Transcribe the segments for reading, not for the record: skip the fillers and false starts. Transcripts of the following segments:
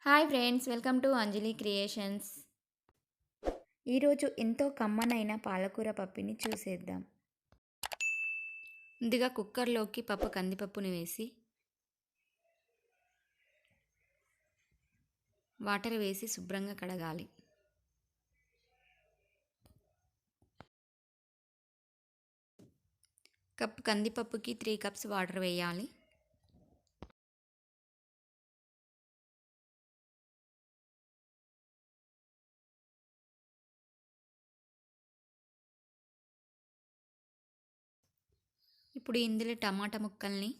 Hi friends, welcome to Anjali creations. ఈరోజు ఎంతో కమ్మనైన పాలకూర పప్పుని చూసేద్దాం. ముందుగా కుక్కర్లోకి కందిపప్పుని వేసి వాటర్ వేసి శుభ్రంగా కడగాలి. కప్పు కందిపప్పుకి 3 కప్స్ వాటర్ వేయాలి. ఇప్పుడు ఇందులో టమాటా ముక్కల్ని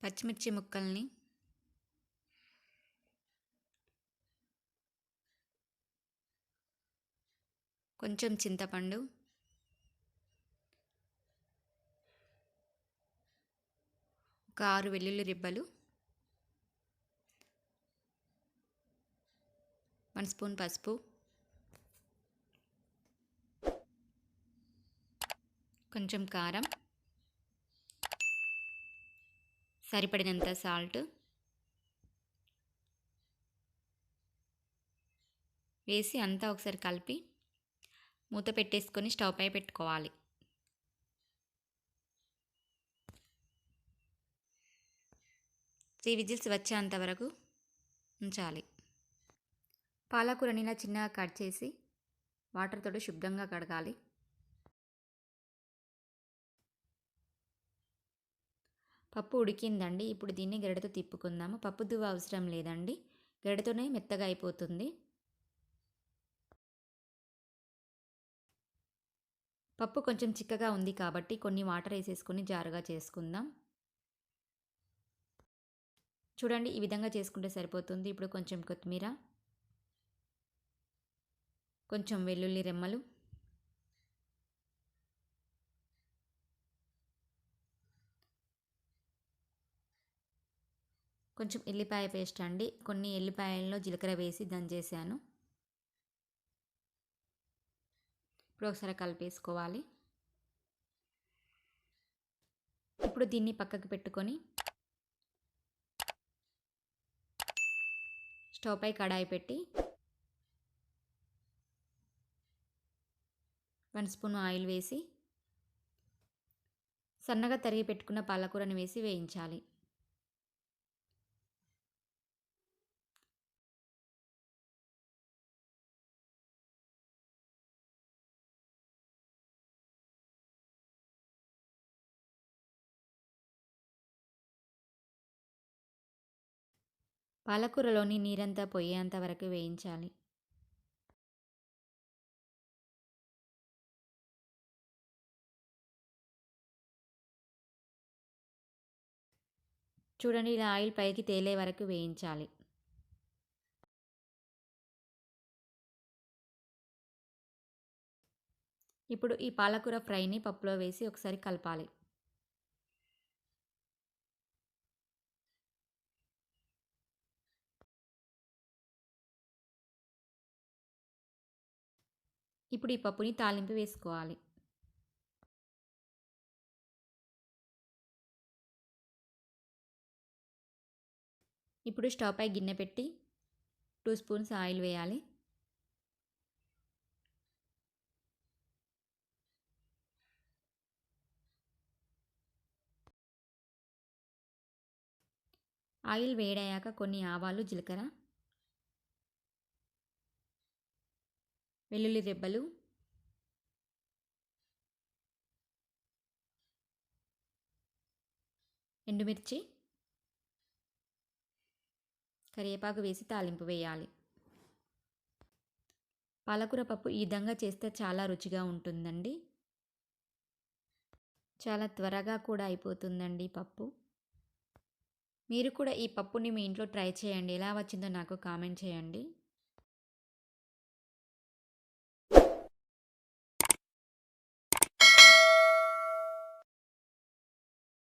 పచ్చిమిర్చి ముక్కల్ని కొంచెం చింతపండు, ఒక 6 వెల్లుల్లి రిబ్బలు, 1 స్పూన్ పసుపు, కొంచెం కారం, సరిపడినంత సాల్ట్ వేసి అంతా ఒకసారి కలిపి మూత పెట్టేసుకొని స్టవ్ పై పెట్టుకోవాలి. త్రీ విజిల్స్ వచ్చేంత వరకు ఉంచాలి. పాలకూరని ఇలా చిన్నగా కట్ చేసి వాటర్ తోటి శుభ్రంగా కడగాలి. పప్పు ఉడికిందండి. ఇప్పుడు దీన్ని గరిటెతో తిప్పుకుందాము. పప్పు దువ్వ అవసరం లేదండి, గరిటెతోనే మెత్తగా అయిపోతుంది. పప్పు కొంచెం చిక్కగా ఉంది కాబట్టి కొన్ని వాటర్ వేసేసుకొని జారుగా చేసుకుందాం. చూడండి, ఈ విధంగా చేసుకుంటే సరిపోతుంది. ఇప్పుడు కొంచెం కొత్తిమీర, కొంచెం వెల్లుల్లి రెమ్మలు, కొంచెం ఎల్లిపాయ పేస్ట్ అండి. కొన్ని ఎల్లిపాయల్లో జీలకర్ర వేసి దంచేసాను. ఇప్పుడు ఒకసారి కలిపేసుకోవాలి. ఇప్పుడు దీన్ని పక్కకు పెట్టుకొని స్టవ్ పై కడాయి పెట్టి 1 స్పూన్ ఆయిల్ వేసి సన్నగా తరిగి పెట్టుకున్న పాలకూరని వేసి వేయించాలి. పాలకూరలోని నీరంతా పోయేంత వరకు వేయించాలి. చూడండి, ఇలా ఆయిల్ పైకి తేలే వరకు వేయించాలి. ఇప్పుడు ఈ పాలకూర ఫ్రైని పప్పులో వేసి ఒకసారి కలపాలి. ఇప్పుడు ఈ పప్పుని తాలింపు వేసుకోవాలి. ఇప్పుడు స్టవ్ పై గిన్నె పెట్టి 2 స్పూన్స్ ఆయిల్ వేయాలి. ఆయిల్ వేడయ్యాక కొన్ని ఆవాలు, జీలకర్ర, వెల్లుల్లి రెబ్బలు, ఎండుమిర్చి, కరివేపాకు వేసి తాలింపు వేయాలి. పాలకూర పప్పు ఈ విధంగా చేస్తే చాలా రుచిగా ఉంటుందండి. చాలా త్వరగా కూడా అయిపోతుందండి పప్పు. మీరు కూడా ఈ పప్పుని మీ ఇంట్లో ట్రై చేయండి. ఎలా వచ్చిందో నాకు కామెంట్ చేయండి.